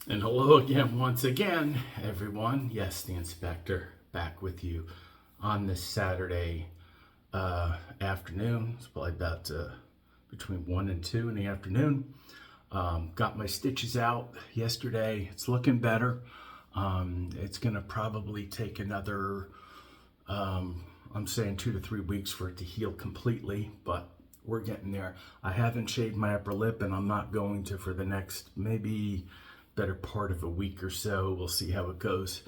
And hello again, once again, everyone. Yes, the inspector back with you on this Saturday afternoon. It's probably about between 1 and 2 in the afternoon. Got my stitches out yesterday. It's looking better. It's going to probably take another, I'm saying 2 to 3 weeks for it to heal completely, but we're getting there. I haven't shaved my upper lip, and I'm not going to for the next maybe better part of a week or so. We'll see how it goes.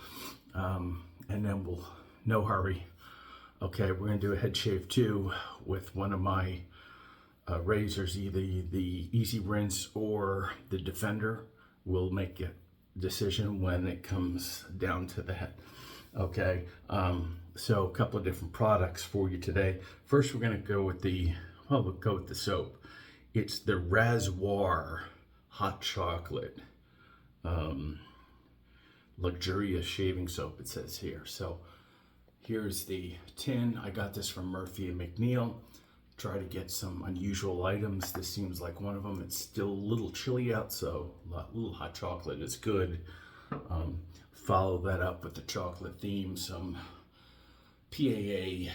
And then no hurry. Okay, we're gonna do a head shave too with one of my razors, either the Easy Rinse or the Defender. We'll make a decision when it comes down to that. Okay, so a couple of different products for you today. First, we're gonna go with we'll go with the soap. It's the Razoir Hot Chocolate luxurious shaving soap, it says here. So here's the tin. I got this from Murphy and McNeil. Try to get some unusual items. This seems like one of them. It's still a little chilly out, so a little hot chocolate is good. Follow that up with the chocolate theme, some PAA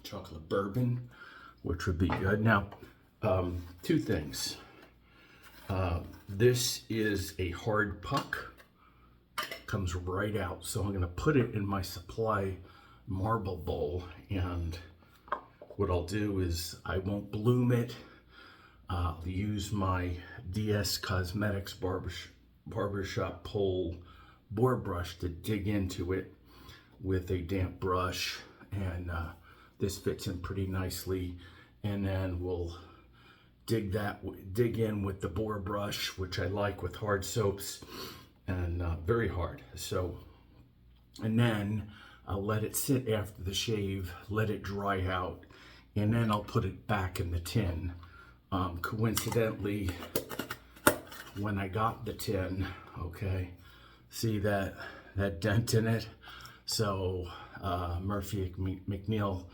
chocolate bourbon, which would be good. Now, two things. This is a hard puck, comes right out. So I'm gonna put it in my supply marble bowl, and what I'll do is I won't bloom it. I'll use my DS Cosmetics barbershop pole boar brush to dig into it with a damp brush, and this fits in pretty nicely. And then we'll dig in with the boar brush, which I like with hard soaps, and very hard. So, and then I'll let it sit after the shave, let it dry out, and then I'll put it back in the tin. Coincidentally, when I got the tin, okay, see that dent in it? So Murphy McNeil,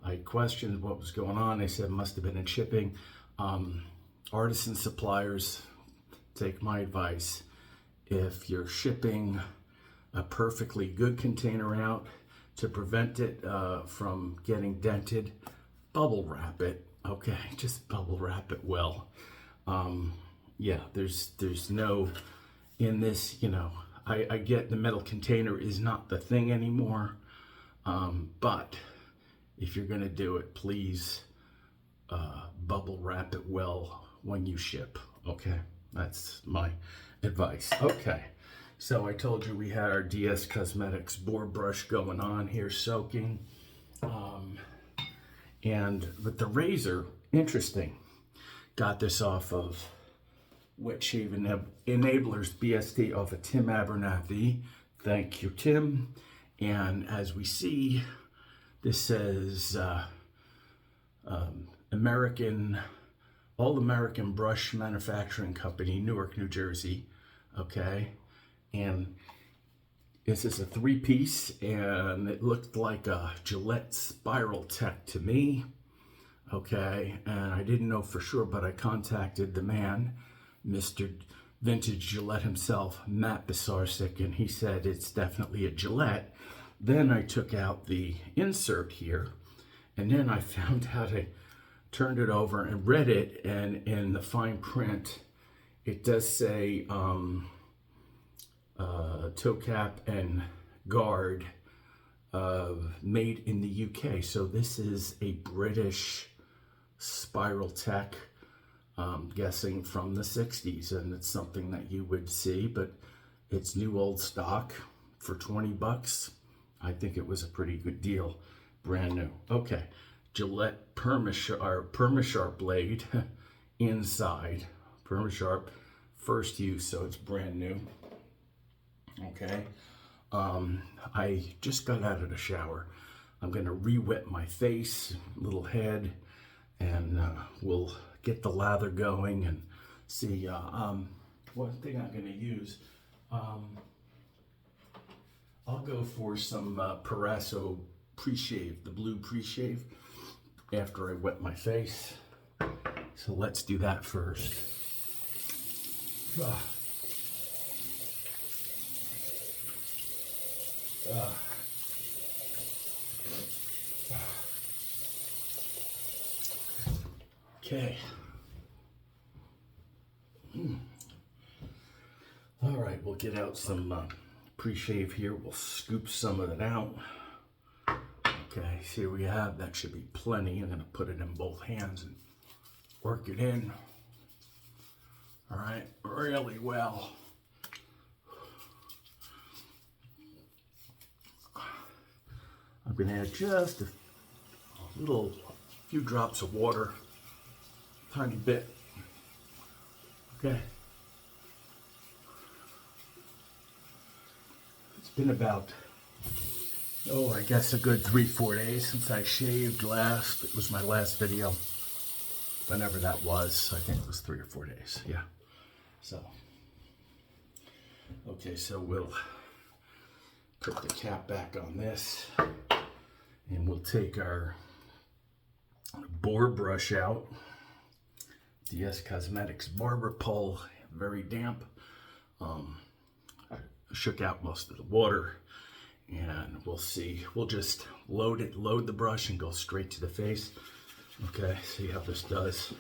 I questioned what was going on. They said it must have been in shipping. Artisan suppliers, take my advice. If you're shipping a perfectly good container out, to prevent it from getting dented, bubble wrap it. Okay, just bubble wrap it well. Yeah, there's no, in this, I get the metal container is not the thing anymore, but if you're gonna do it, please bubble wrap it well when you ship. Okay, that's my advice. Okay, so I told you we had our DS Cosmetics boar brush going on here, soaking, and with the razor, interesting. Got this off of Wet Shave Enablers BST off of Tim Abernathy. Thank you, Tim. And as we see, this says All-American Brush Manufacturing Company, Newark, New Jersey. Okay, and this is a 3-piece, and it looked like a Gillette Spiral Tech to me. Okay, and I didn't know for sure, but I contacted the man, Mr. Vintage Gillette himself, Matt Bisarcik, and he said it's definitely a Gillette. Then I took out the insert here, and then I found out, I turned it over and read it, and in the fine print, it does say toe cap and guard made in the UK. So this is a British Spiral Tech, guessing from the 60s, and it's something that you would see, but it's new old stock for 20 bucks. I think it was a pretty good deal, brand new. Okay, Gillette Permasharp blade inside, Permasharp first use, so it's brand new. Okay, I just got out of the shower. I'm gonna re-wet my face, little head, and we'll get the lather going and see. One thing I'm gonna use, I'll go for some Parasso pre-shave, the blue pre-shave, after I wet my face. So let's do that first. Okay. All right, we'll get out some pre-shave here. We'll scoop some of it out. Okay, so here we have, that should be plenty. I'm gonna put it in both hands and work it in. All right, really well. I'm gonna add just a few drops of water, tiny bit. Okay. It's been about, I guess a good 3-4 days since I shaved last. It was my last video, whenever that was. I think it was 3 or 4 days, yeah. So, okay, so we'll put the cap back on this, and we'll take our boar brush out. DS Cosmetics Barber Pole, very damp. Shook out most of the water, and we'll see. We'll just load the brush and go straight to the face. Okay, see how this does.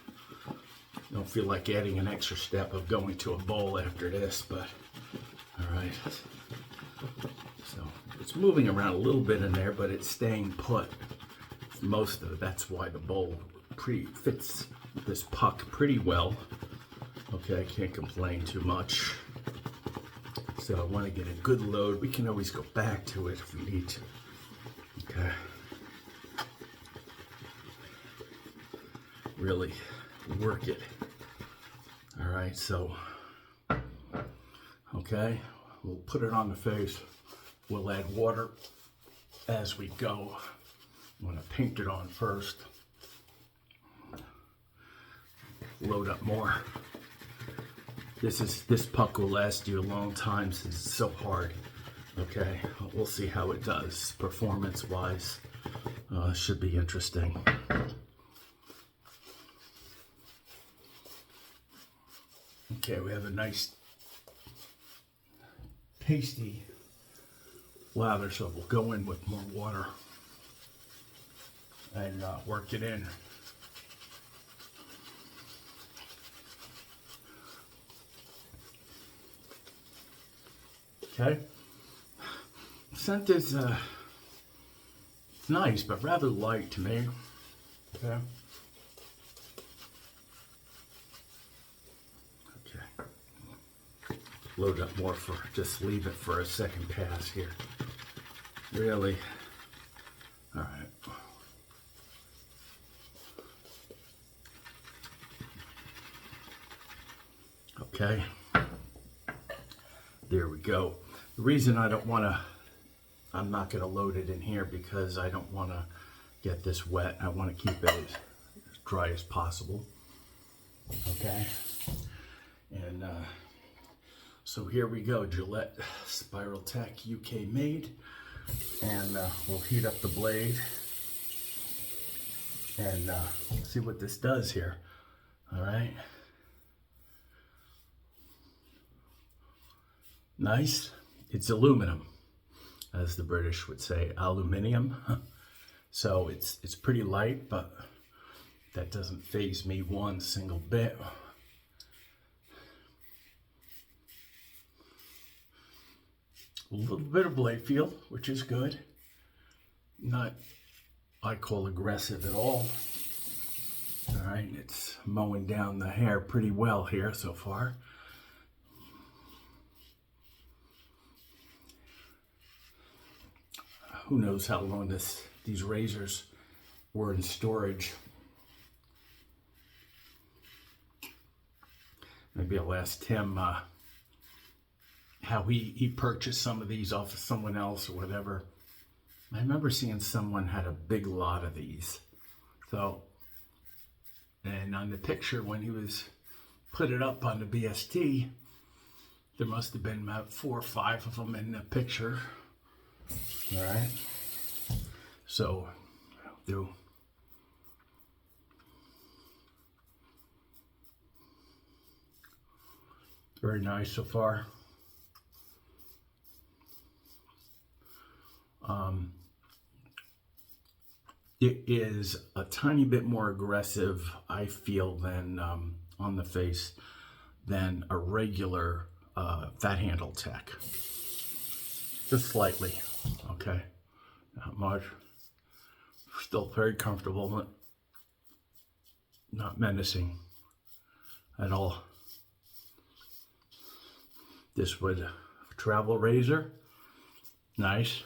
Don't feel like adding an extra step of going to a bowl after this, but all right. So it's moving around a little bit in there, but it's staying put. Most of it. That's why the bowl fits this puck pretty well. Okay, I can't complain too much. So I want to get a good load. We can always go back to it if we need to. Okay. Really work it. All right, so, okay, we'll put it on the face. We'll add water as we go. I'm going to paint it on first. Load up more. This puck will last you a long time since it's so hard. Okay, we'll see how it does performance-wise. Should be interesting. Okay, we have a nice pasty lather, so we'll go in with more water and work it in. Okay, scent is nice, but rather light to me. Okay. Okay. Load up more just leave it for a second pass here. Really. All right. Okay. There we go. The reason I'm not going to load it in here because I don't want to get this wet. I want to keep it as dry as possible. Okay. And so here we go. Gillette Spiral Tech UK made. And we'll heat up the blade and see what this does here. All right. Nice. It's aluminum, as the British would say, aluminium. So it's pretty light, but that doesn't faze me one single bit. A little bit of blade feel, which is good. Not, I call aggressive at all. All right, it's mowing down the hair pretty well here so far. Who knows how long these razors were in storage. Maybe I'll ask Tim how he purchased some of these off of someone else or whatever. I remember seeing someone had a big lot of these. So, and on the picture when he was put it up on the BST, there must have been about 4 or 5 of them in the picture. All right, so I'll do. Very nice so far. it is a tiny bit more aggressive, I feel, than on the face than a regular fat handle tech. Just slightly, okay? Not much. Still very comfortable, but not menacing at all. This would travel razor, nice.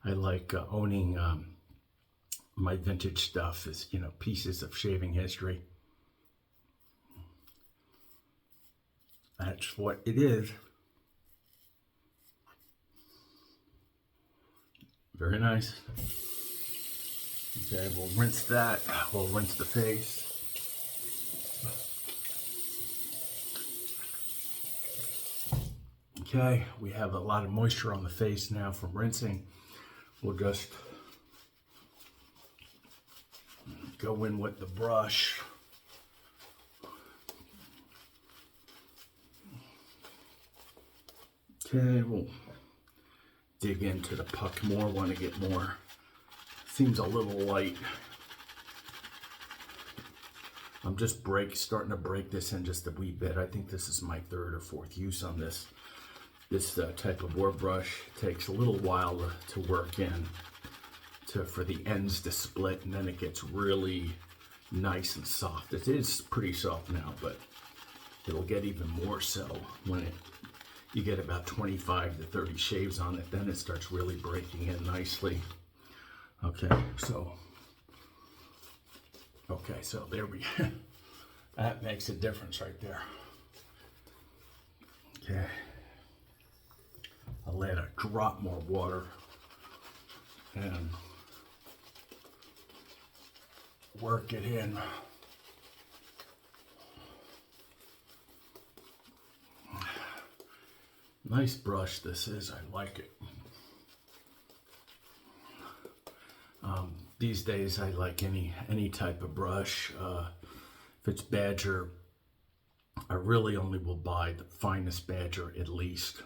I like owning my vintage stuff is, you know, pieces of shaving history. That's what it is. Very nice. Okay, we'll rinse that. We'll rinse the face. Okay, we have a lot of moisture on the face now from rinsing. We'll just go in with the brush. Okay, we'll dig into the puck more, want to get more. Seems a little light. I'm just starting to break this in just a wee bit. I think this is my third or fourth use on this. This type of board brush takes a little while to work in, for the ends to split, and then it gets really nice and soft. It is pretty soft now, but it'll get even more so when you get about 25 to 30 shaves on it. Then it starts really breaking in nicely. Okay, so there we go. That makes a difference right there. Okay. I'll add a drop more water and work it in. Nice brush this is, I like it. These days I like any type of brush. If it's Badger, I really only will buy the finest Badger at least.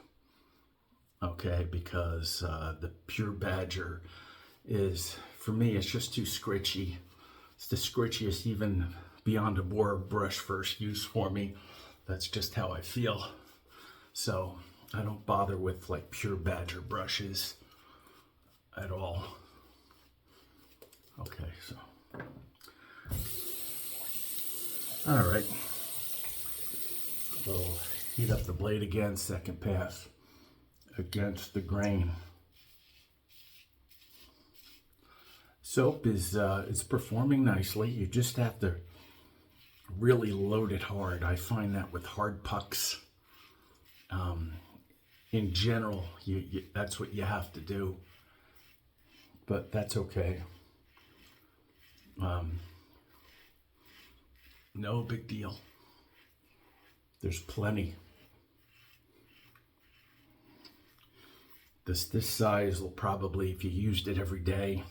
Okay, because the pure Badger is, for me, it's just too scritchy. It's the scritchiest, even beyond a board brush first use for me. That's just how I feel. So I don't bother with like pure Badger brushes at all. Okay, so all right, we'll heat up the blade again, second pass against the grain. Soap is it's performing nicely. You just have to really load it hard. I find that with hard pucks, in general, that's what you have to do. But that's okay. No big deal. There's plenty. This size will probably, if you used it every day,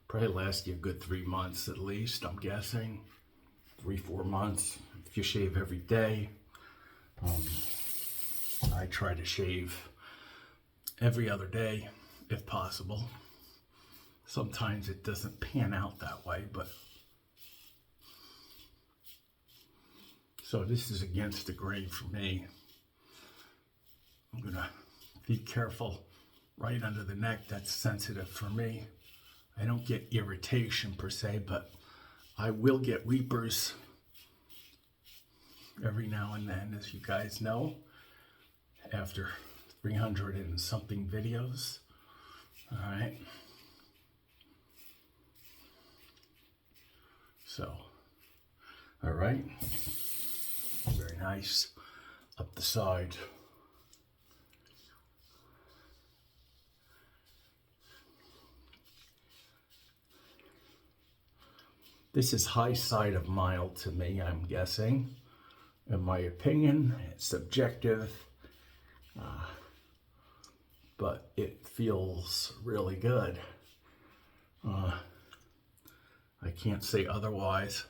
probably last you a good 3 months at least, I'm guessing. 3-4 months if you shave every day. I try to shave every other day if possible. Sometimes it doesn't pan out that way, but so this is against the grain for me. I'm gonna be careful right under the neck. That's sensitive for me. I don't get irritation per se, but I will get weepers every now and then, as you guys know, after 300 and something videos. All right. So, all right. Very nice. Up the side. This is high side of mild to me, I'm guessing. In my opinion, it's subjective, but it feels really good. I can't say otherwise.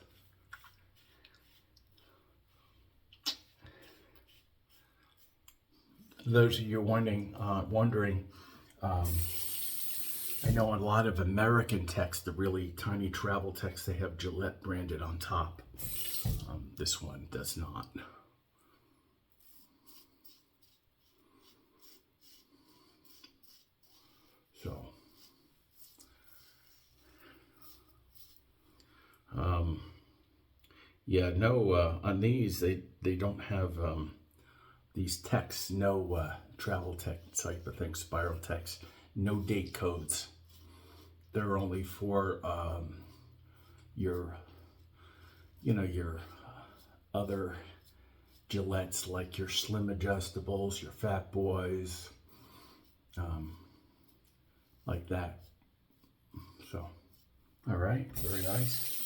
those of you wondering, I know a lot of American texts, the really tiny travel texts, they have Gillette branded on top. This one does not. So, yeah, no, on these, they don't have these texts, no travel text type of thing, spiral text, no date codes. They're only for your other Gillettes, like your Slim Adjustables, your Fat Boys, like that. So, all right, very nice.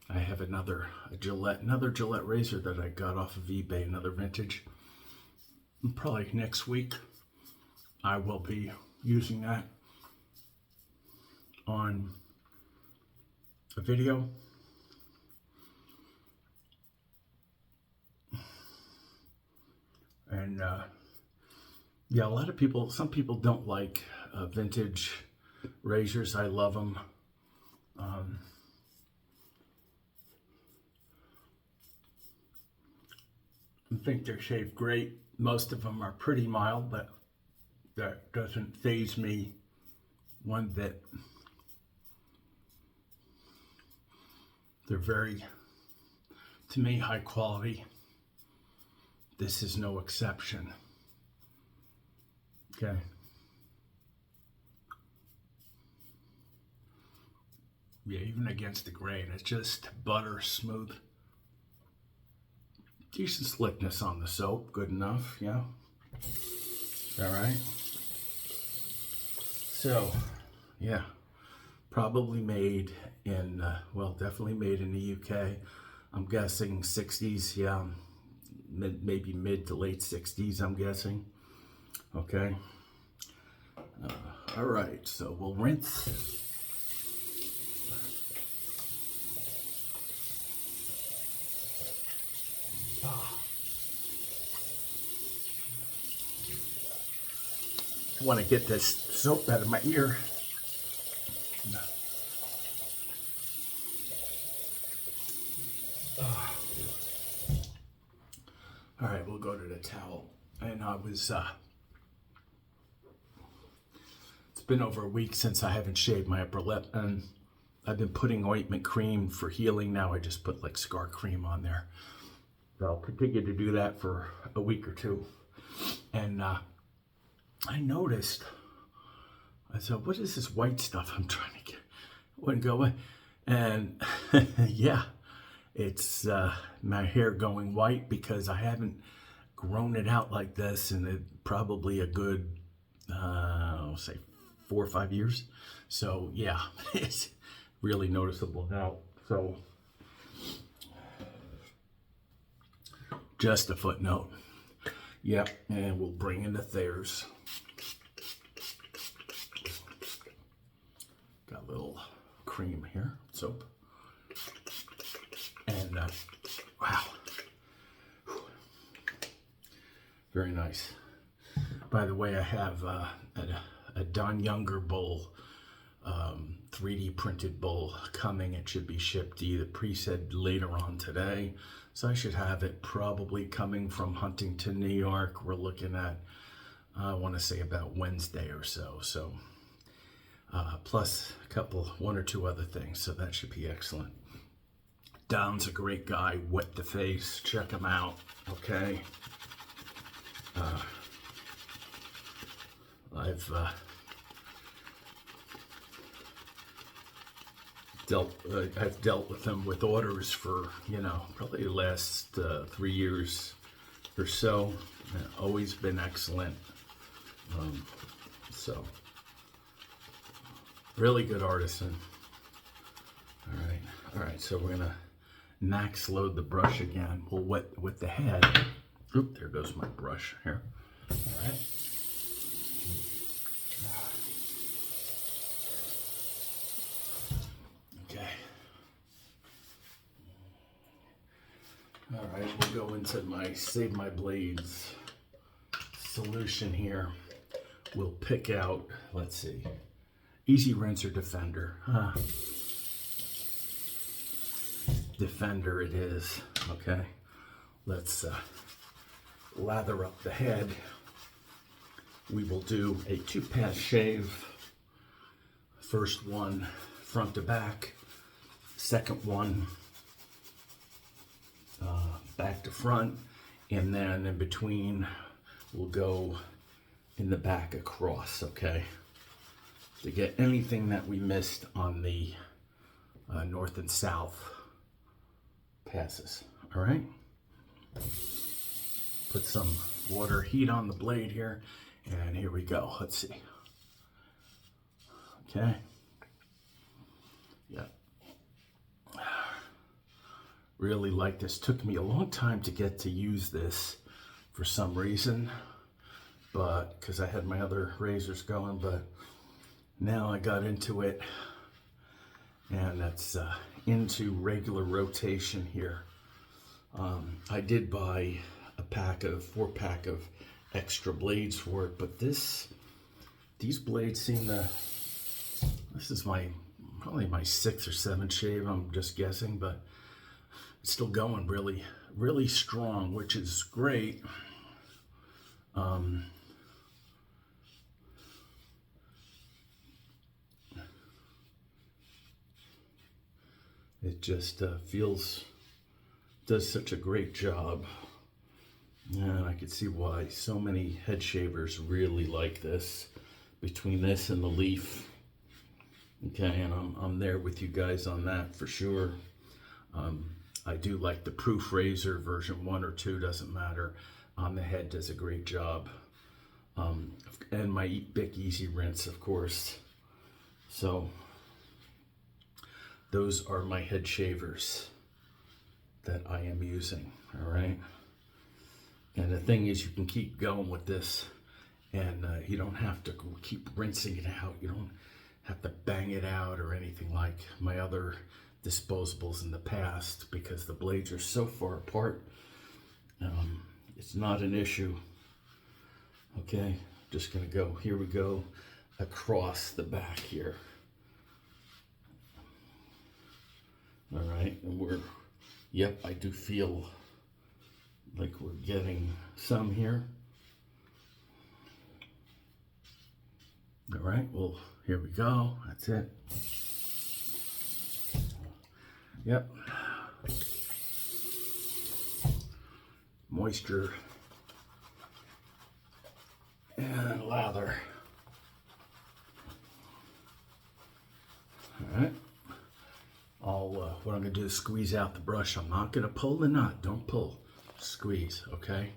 I have another Gillette razor that I got off of eBay, another vintage. And probably next week I will be using that on a video. And yeah, some people don't like vintage razors. I love them. I think they're shaped great. Most of them are pretty mild, but that doesn't faze me one bit. They're very, to me, high quality. This is no exception. Okay. Yeah, even against the grain, it's just butter smooth. Decent slickness on the soap, good enough, yeah. All right. So, yeah, probably made in, well, definitely made in the UK. I'm guessing 60s, yeah, maybe mid to late 60s, I'm guessing. Okay. All right, so we'll rinse. I want to get this soap out of my ear. All right, we'll go to the towel. And I was, it's been over a week since I haven't shaved my upper lip, and I've been putting ointment cream for healing now. I just put like scar cream on there. So I'll continue to do that for a week or two. And I noticed, I said, what is this white stuff I'm trying to get? Wouldn't go away. And yeah, it's my hair going white because I haven't grown it out like this in probably a good, I'll say 4 or 5 years. So yeah, it's really noticeable now. So just a footnote. Yep, and we'll bring in the Thayers. Got a little cream here, soap. And wow, very nice. By the way, I have a Don Younger bowl, 3D printed bowl coming. It should be shipped either pre-said later on today. So I should have it probably coming from Huntington, New York. We're looking at, I want to say about Wednesday or so. So plus one or two other things. So that should be excellent. Don's a great guy. Wet the Face. Check him out. Okay. I've dealt with him with orders for, probably the last 3 years or so. Always been excellent. So, really good artisan. All right, so we're gonna max load the brush again. We'll wet with the head. Oop, there goes my brush here. All right. Okay. All All right, we'll go into my Save My Blades solution here. We'll pick out, let's see, Easy Rinse or Defender. Defender it is, okay? Let's lather up the head. We will do a 2-pass shave. First one front to back, second one back to front, and then in between we'll go in the back across, okay? To get anything that we missed on the north and south passes, all right? Put some water heat on the blade here, and here we go. Let's see. Okay. Yeah. Really like this. Took me a long time to get to use this for some reason, but because I had my other razors going, but now I got into it, and that's into regular rotation here. I did buy a 4-pack of extra blades for it, but these blades seem to, this is probably my 6th or 7th shave, I'm just guessing, but it's still going really, really strong, which is great. It just does such a great job. And I can see why so many head shavers really like this, between this and the Leaf. Okay, and I'm there with you guys on that for sure. I do like the Proof Razor version 1 or 2, doesn't matter. On the head does a great job. And my Bic Easy Rinse, of course. So those are my head shavers that I am using, all right? And the thing is, you can keep going with this, and you don't have to keep rinsing it out. You don't have to bang it out or anything like my other disposables in the past, because the blades are so far apart. It's not an issue. Okay, just gonna go, here we go, across the back here. All right, and yep, I do feel like we're getting some here. All right, well, here we go, that's it. Yep. Moisture and lather. All right. What I'm gonna do is squeeze out the brush. I'm not gonna pull the knot. Don't pull. Squeeze, okay?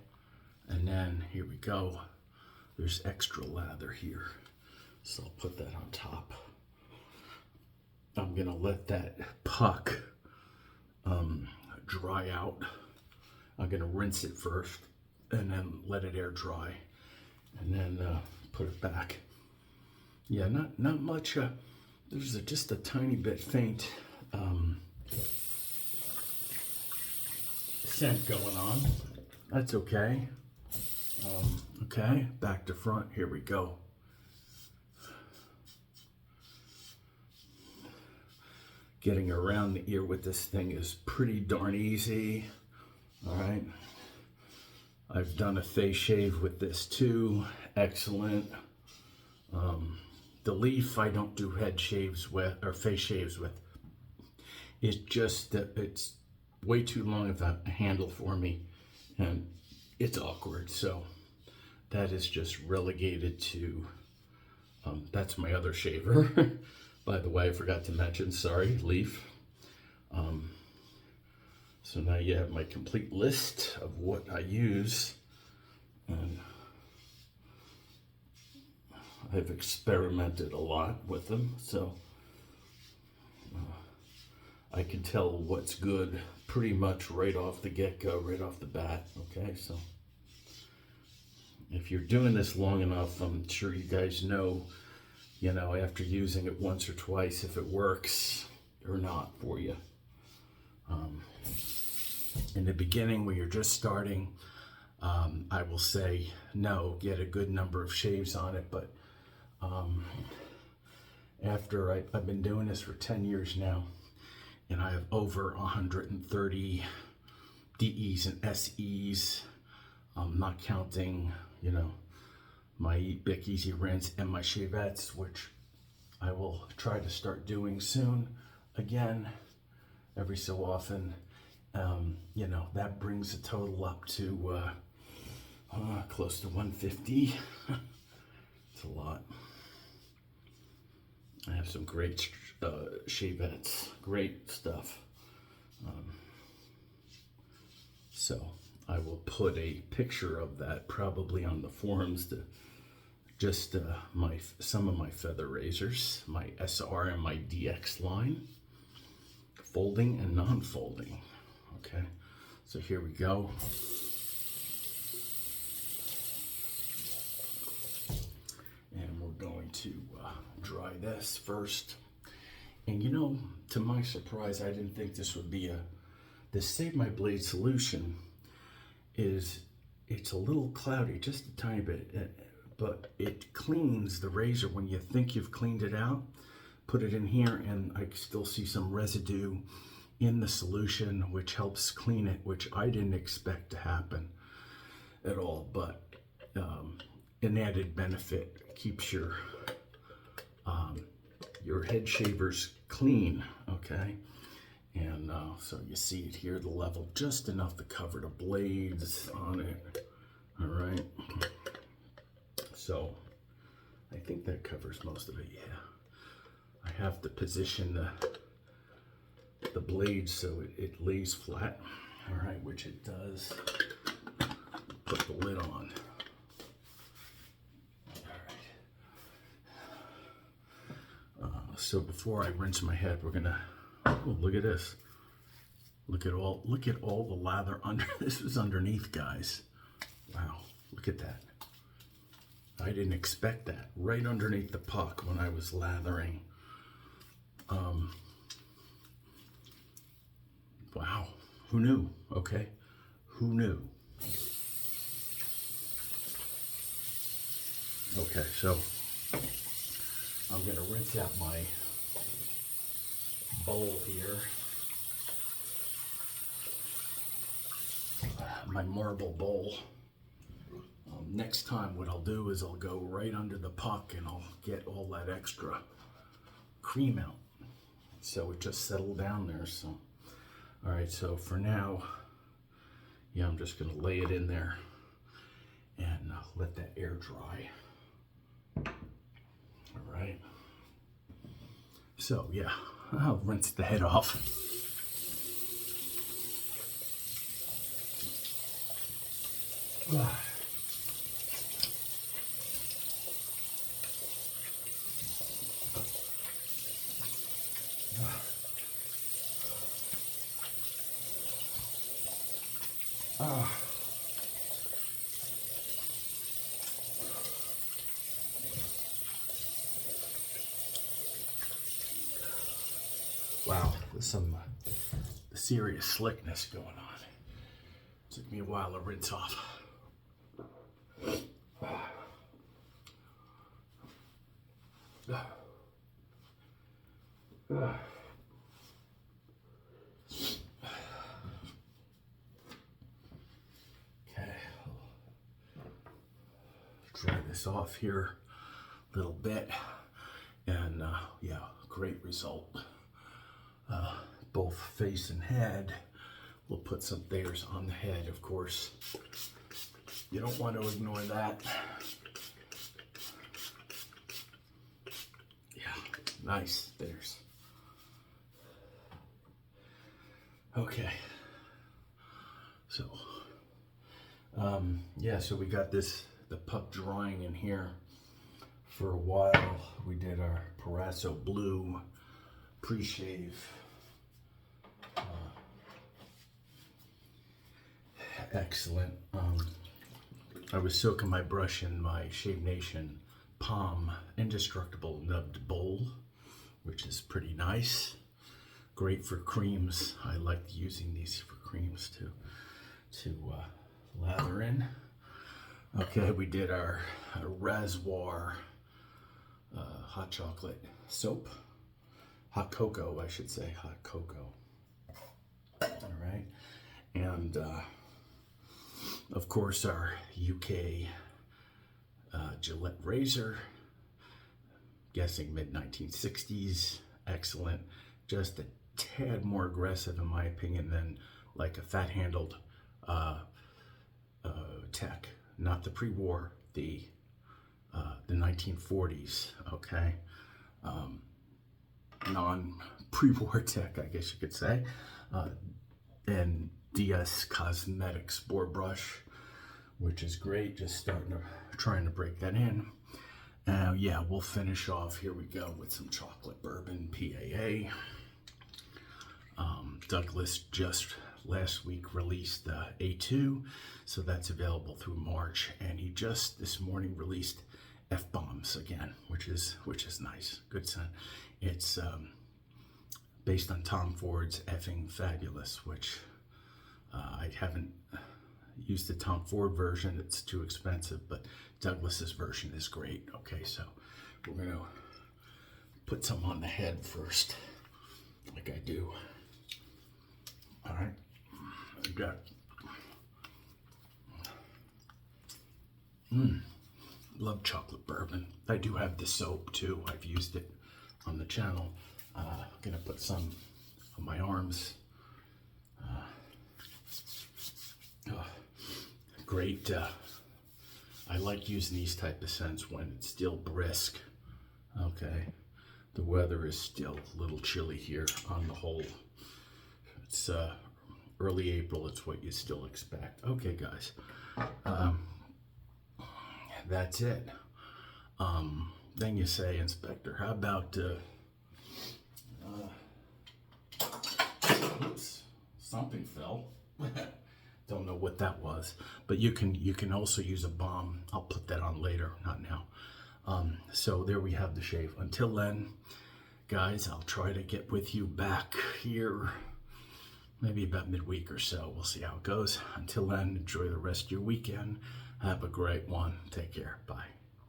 And then here we go. There's extra lather here, so I'll put that on top. I'm gonna let that puck dry out. I'm gonna rinse it first and then let it air dry, and then put it back. Yeah, not much. There's just a tiny bit faint scent going on. That's okay. Okay, back to front. Here we go. Getting around the ear with this thing is pretty darn easy. All right. I've done a face shave with this too. Excellent. The Leaf I don't do head shaves with, or face shaves with. It's just that it's way too long of a handle for me, and it's awkward. So that is just relegated to, that's my other shaver. By the way, I forgot to mention, sorry, Leaf. So now you have my complete list of what I use, and I've experimented a lot with them, so I can tell what's good pretty much right off the get-go, right off the bat, okay? So if you're doing this long enough, I'm sure you guys know, you know, after using it once or twice, if it works or not for you. In the beginning, when you're just starting, I will say no, get a good number of shaves on it. But after I've been doing this for 10 years now, and I have over 130 DEs and SEs, not counting, you know, my Bic Easy Rinse and my shavettes, which I will try to start doing soon again, every so often. You know, that brings the total up to close to 150. It's a lot. I have some great shavettes, great stuff. So I will put a picture of that probably on the forums, to just some of my feather razors, my SR and my DX line, folding and non-folding. Okay, so here we go. And we're going to dry this first. And you know, to my surprise, I didn't think this would be the Save My Blade solution it's a little cloudy, just a tiny bit, but it cleans the razor when you think you've cleaned it out. Put it in here and I still see some residue in the solution, which helps clean it, which I didn't expect to happen at all. But an added benefit, keeps your head shavers clean, okay? And so you see it here, the level just enough to cover the blades on it. All right. So I think that covers most of it. Yeah. I have to position the blade so it lays flat. All right, which it does. Put the lid on. All right. So before I rinse my head, we're gonna. Oh, look at this. Look at all the lather under. This is underneath, guys. Wow, look at that. I didn't expect that. Right underneath the puck when I was lathering. Wow, who knew? Okay, who knew? Okay, so I'm gonna rinse out my bowl here, my marble bowl. Next time what I'll do is I'll go right under the puck and I'll get all that extra cream out, so it just settled down there. So all right, so for now, yeah, I'm just gonna lay it in there and let that air dry. All right, so yeah, I'll rinse the head off. Wow, there's some serious slickness going on. Took me a while to rinse off. Okay, dry this off here a little bit, and yeah, great result. Both face and head. We'll put some layers on the head, of course. You don't want to ignore that. Yeah, nice layers. Okay. So, yeah, so we got the puck drying in here for a while. We did our Parasso Blue pre-shave. Excellent. I was soaking my brush in my Shave Nation Palm Indestructible Nubbed Bowl, which is pretty nice. Great for creams. I like using these for creams to lather in. Okay, we did our Rasoir hot chocolate soap. Hot cocoa, I should say. Hot cocoa. All right. And, of course, our UK Gillette razor. Guessing mid-1960s. Excellent. Just a tad more aggressive, in my opinion, than like a fat-handled tech. Not the pre-war, the 1940s, okay? Non-pre-war tech, I guess you could say. And DS Cosmetics board brush, which is great. Just trying to break that in. Yeah, we'll finish off. Here we go with some chocolate bourbon PAA. Douglas just last week released the A2, so that's available through March. And he just this morning released F-bombs again, which is nice. Good scent. It's based on Tom Ford's Effing Fabulous, which I haven't used the Tom Ford version. It's too expensive, but Douglas's version is great. Okay, so we're gonna put some on the head first, like I do. All right, I got. Love chocolate bourbon. I do have the soap too. I've used it on the channel. I'm gonna put some on my arms. Great. I like using these type of scents when it's still brisk. Okay, the weather is still a little chilly here on the whole. It's early April. It's what you still expect. Okay, guys. That's it. Then you say, Inspector, how about oops, something fell. Don't know what that was, but you can also use a balm. I'll put that on later, not now. So there we have the shave. Until then, guys, I'll try to get with you back here maybe about midweek or so. We'll see how it goes. Until then, enjoy the rest of your weekend. Have a great one. Take care. Bye.